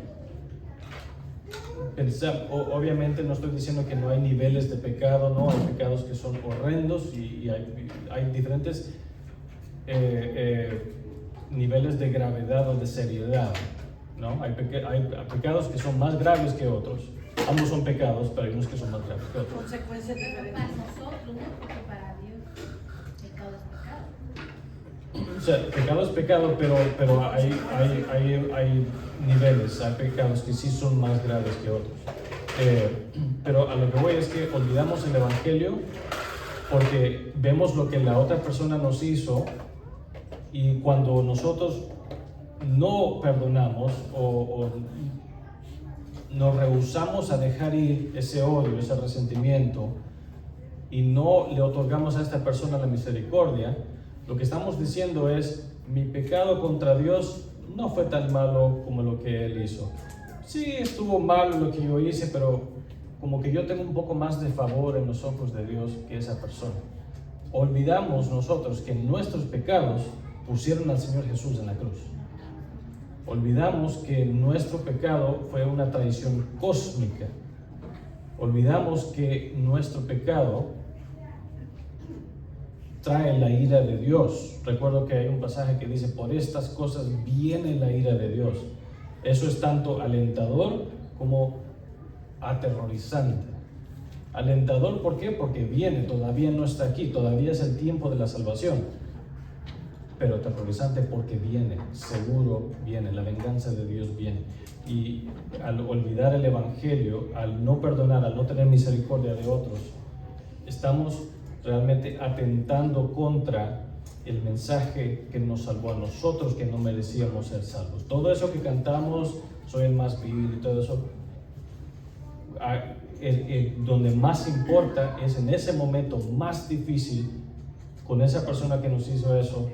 Obviamente no estoy diciendo que no hay niveles de pecado, no, hay pecados que son horrendos y hay diferentes niveles de gravedad o de seriedad, ¿no? Hay pecados que son más graves que otros. Ambos son pecados, pero hay unos que son más graves que otros. Consecuencias Para diferentes. nosotros, ¿no? Porque para Dios pecado es pecado. O sea, pecado es pecado, pero hay niveles, hay pecados que sí son más graves que otros. Pero a lo que voy es que olvidamos el Evangelio porque vemos lo que la otra persona nos hizo, y cuando nosotros no perdonamos o nos rehusamos a dejar ir ese odio, ese resentimiento, y no le otorgamos a esta persona la misericordia, lo que estamos diciendo es, mi pecado contra Dios no fue tan malo como lo que él hizo. Sí, estuvo malo lo que yo hice, pero como que yo tengo un poco más de favor en los ojos de Dios que esa persona. Olvidamos nosotros que nuestros pecados pusieron al Señor Jesús en la cruz. Olvidamos que nuestro pecado fue una traición cósmica. Olvidamos que nuestro pecado trae la ira de Dios. Recuerdo que hay un pasaje que dice, por estas cosas viene la ira de Dios. Eso es tanto alentador como aterrorizante. Alentador, ¿por qué? Porque viene, todavía no está aquí, todavía es el tiempo de la salvación. Pero aterrorizante porque viene, seguro viene, la venganza de Dios viene. Y al olvidar el Evangelio, al no perdonar, al no tener misericordia de otros, estamos realmente atentando contra el mensaje que nos salvó a nosotros, que no merecíamos ser salvos. Todo eso que cantamos, soy el más vil y todo eso, donde más importa es en ese momento más difícil con esa persona que nos hizo eso,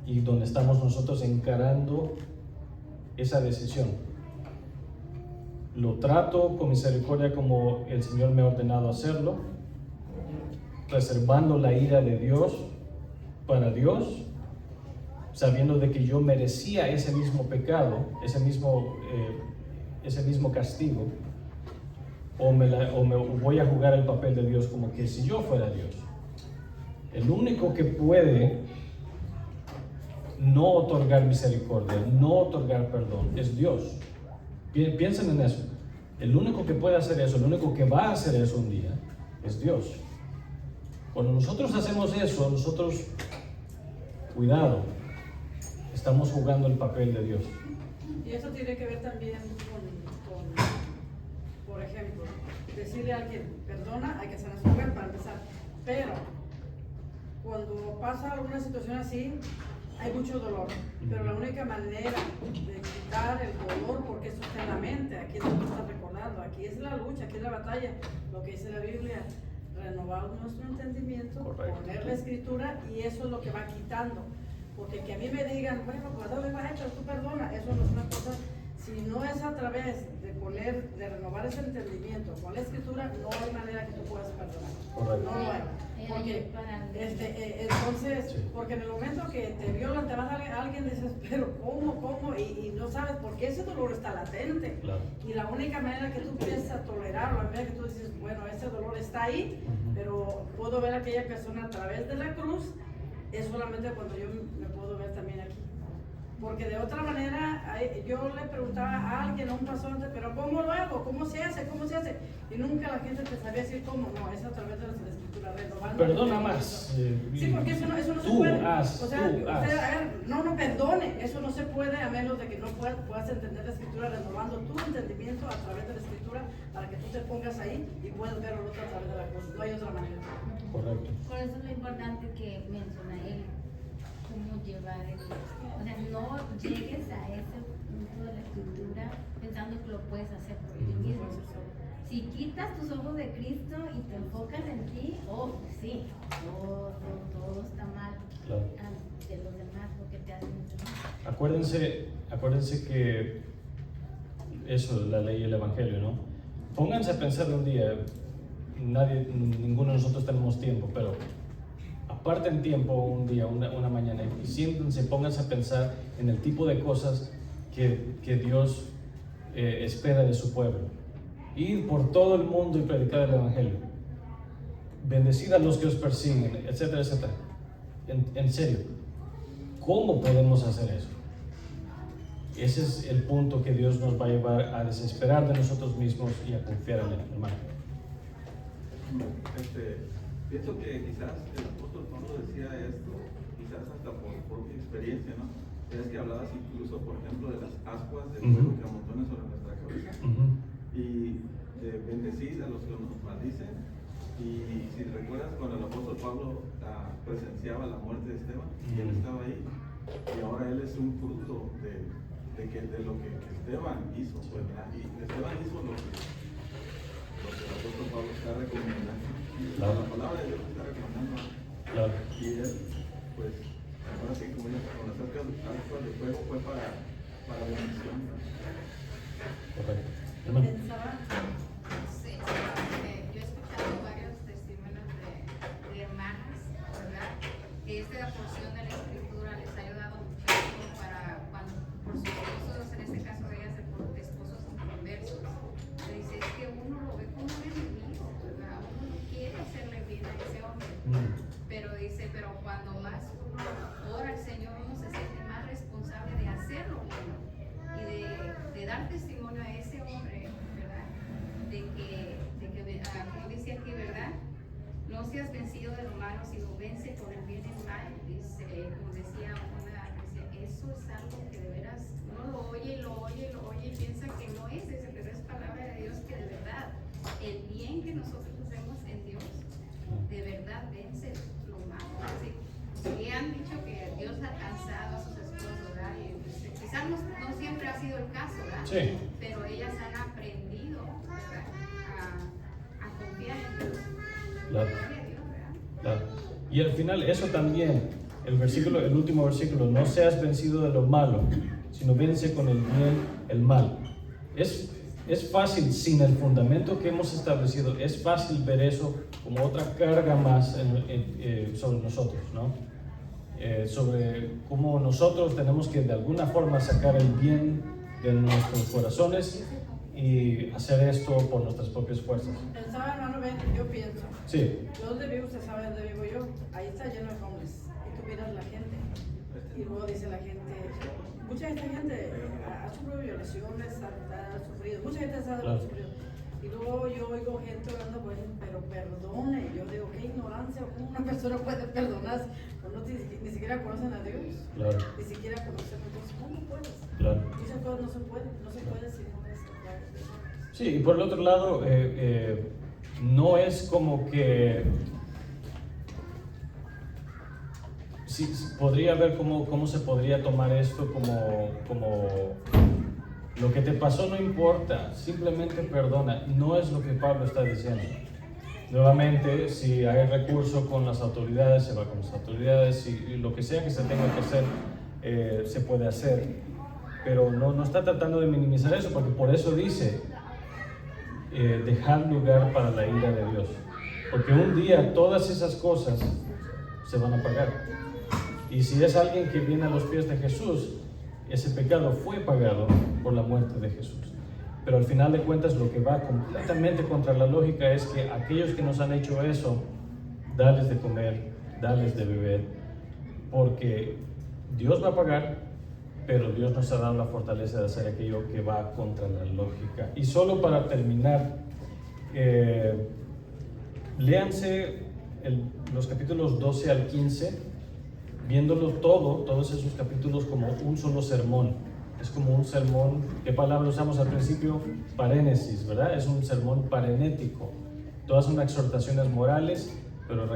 y donde estamos nosotros encarando esa decisión. Lo trato con misericordia como el Señor me ha ordenado hacerlo, reservando la ira de Dios para Dios, sabiendo de que yo merecía ese mismo pecado, ese mismo castigo, o me voy a jugar el papel de Dios como que si yo fuera Dios. El único que puede no otorgar misericordia, no otorgar perdón, es Dios. Piensen en eso. El único que puede hacer eso, el único que va a hacer eso un día, es Dios. Cuando nosotros hacemos eso, nosotros, cuidado, estamos jugando el papel de Dios. Y eso tiene que ver también por ejemplo, decirle a alguien, perdona, hay que hacer su lugar para empezar. Pero, cuando pasa alguna situación así, hay mucho dolor, pero la única manera de quitar el dolor, porque eso está en la mente, aquí es lo que está recordando, aquí es la lucha, aquí es la batalla, lo que dice la Biblia, renovar nuestro entendimiento, poner la escritura, y eso es lo que va quitando, porque que a mí me digan, bueno, pues dale maestro, tú perdona, eso no es una cosa, si no es a través de renovar ese entendimiento con la escritura, no hay manera que tú puedas perdonar. Correcto. No lo hay. Porque, entonces, porque en el momento que te violan, te vas a alguien dices, pero ¿cómo? Y no sabes, porque ese dolor está latente. Claro. Y la única manera que tú piensas tolerarlo, la manera que tú dices, bueno, ese dolor está ahí, pero puedo ver a aquella persona a través de la cruz, es solamente cuando yo me puedo ver también aquí. Porque de otra manera, yo le preguntaba a alguien, a un pastor, pero ¿cómo lo hago? ¿Cómo se hace? Y nunca la gente te sabía decir cómo. No, es a través de la escritura, renovando. Perdona más. Sí, porque eso no se puede. No perdone. Eso no se puede a menos de que no puedas entender la escritura, renovando tu entendimiento a través de la escritura, para que tú te pongas ahí y puedas ver al otro a través de la cruz. No hay otra manera. Correcto. Por eso es lo importante que menciona él, cómo llevar el... O sea, no llegues a ese punto de la escritura pensando que lo puedes hacer por ti mismo. Si quitas tus ojos de Cristo y te enfocas en ti, sí, todo está mal ante los demás, lo que te hacen los demás. Acuérdense que eso es la ley y el Evangelio, ¿no? Pónganse a pensar un día, ninguno de nosotros tenemos tiempo, pero aparten tiempo un día, una mañana, y siéntense, pónganse a pensar en el tipo de cosas que Dios espera de su pueblo. Ir por todo el mundo y predicar el Evangelio. Bendecid a los que os persiguen, etcétera, etcétera. En serio, ¿cómo podemos hacer eso? Ese es el punto que Dios nos va a llevar a desesperar de nosotros mismos y a confiar en Él, hermano. Pienso que quizás el apóstol Pablo decía esto, quizás hasta por propia experiencia, ¿no? Es que hablabas incluso, por ejemplo, de las ascuas del fuego que amontonan sobre nuestra cabeza, y bendecid a los que nos maldicen. Y si recuerdas, cuando el apóstol Pablo presenciaba la muerte de Esteban, y él estaba ahí, y ahora él es un fruto de lo que Esteban hizo, pues, y Esteban hizo lo que el apóstol Pablo está recomendando. La palabra de Dios está recomendando. Y él, pues, ahora sí, como ya con las ascuas de fuego fue porción de la escritura les ha ayudado muchísimo para cuando por sus esposos, en este caso de ellas, por esposos inconversos. Se dice es que uno lo ve como un enemigo, ¿verdad? Uno no quiere hacerle bien a ese hombre. Pero dice, pero cuando más uno ora al Señor, uno se siente más responsable de hacer lo bueno y de dar testimonio a ese hombre, ¿verdad? De que como dice aquí, ¿verdad? No seas vencido de lo malo, sino vence con el bien el mal. Dice, como decía una, eso es algo que de veras uno lo oye y piensa que no es ese, pero es palabra de Dios que de verdad, el bien que nosotros hacemos en Dios, de verdad vence lo malo. Así, sí han dicho que Dios ha cansado a sus esposos, ¿verdad? Y, quizás no siempre ha sido el caso, ¿verdad? Sí. Pero ellas han aprendido, ¿verdad? A confiar en Dios. Claro. Gloria a Dios, ¿verdad? Claro. Y al final eso también, el último versículo, no seas vencido de lo malo, sino vence con el bien el mal. Es fácil, sin el fundamento que hemos establecido, es fácil ver eso como otra carga más sobre nosotros, ¿no? Sobre cómo nosotros tenemos que de alguna forma sacar el bien de nuestros corazones y hacer esto por nuestras propias fuerzas. Pensaba, hermano, ven, yo pienso. Sí. Yo donde vivo, usted sabe dónde vivo yo. Ahí está lleno de hombres. Y tú miras la gente. Y luego dice la gente, mucha de esta gente ha sufrido violaciones, ha sufrido, mucha gente ha sufrido. Y luego yo oigo gente orando, pues, pero perdone. Yo digo, qué ignorancia, ¿cómo una persona puede perdonar? Pues no, ni siquiera conocen a Dios. Claro. Ni siquiera conocen a Dios. ¿Cómo puedes? Claro. Muchas cosas no se puede si no es a través de Dios. Sí, y por el otro lado, no es como que sí, podría ver cómo se podría tomar esto como lo que te pasó no importa, simplemente perdona. No es lo que Pablo está diciendo. Nuevamente, si hay recurso con las autoridades, se va con las autoridades, y lo que sea que se tenga que hacer, se puede hacer. Pero no está tratando de minimizar eso, porque por eso dice, dejar lugar para la ira de Dios. Porque un día todas esas cosas se van a pagar. Y si es alguien que viene a los pies de Jesús, ese pecado fue pagado por la muerte de Jesús. Pero al final de cuentas lo que va completamente contra la lógica es que aquellos que nos han hecho eso, darles de comer, darles de beber, porque Dios va a pagar, pero Dios nos ha dado la fortaleza de hacer aquello que va contra la lógica. Y solo para terminar, léanse los capítulos 12 al 15, viéndolo todos esos capítulos como un solo sermón. Es como un sermón, ¿qué palabra usamos al principio? Parénesis, ¿verdad? Es un sermón parenético. Todas son exhortaciones morales, pero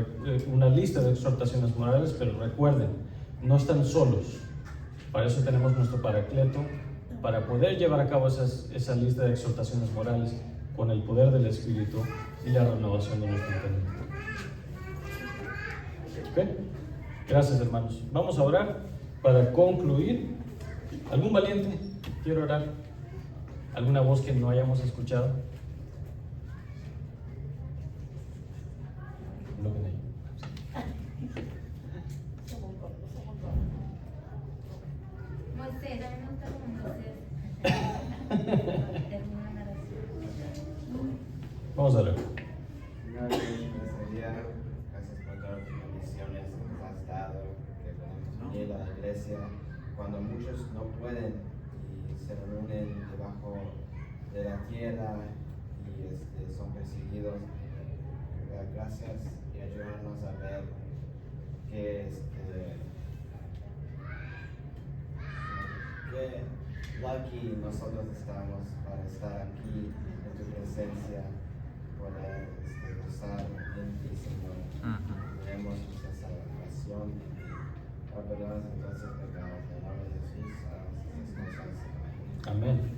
una lista de exhortaciones morales, pero recuerden, no están solos. Para eso tenemos nuestro Paracleto, para poder llevar a cabo esa lista de exhortaciones morales con el poder del Espíritu y la renovación de nuestro entendimiento. ¿Ok? Gracias, hermanos. Vamos a orar para concluir. ¿Algún valiente quiere orar? ¿Alguna voz que no hayamos escuchado? Moisés, a mí me gusta como Moisés. Termina la oración. Vamos a orar. Señor, gracias por todas las bendiciones que nos has dado, que podemos venir a la iglesia cuando muchos no pueden y se reúnen debajo de la tierra y son perseguidos. Gracias y ayúdanos a ver que lucky nosotros estamos para estar aquí en tu presencia, poder gozar en ti, Señor. Tenemos nuestra salvación en ti. Perdónanos entonces pecados, en el nombre de Jesús, estas cosas. Amén.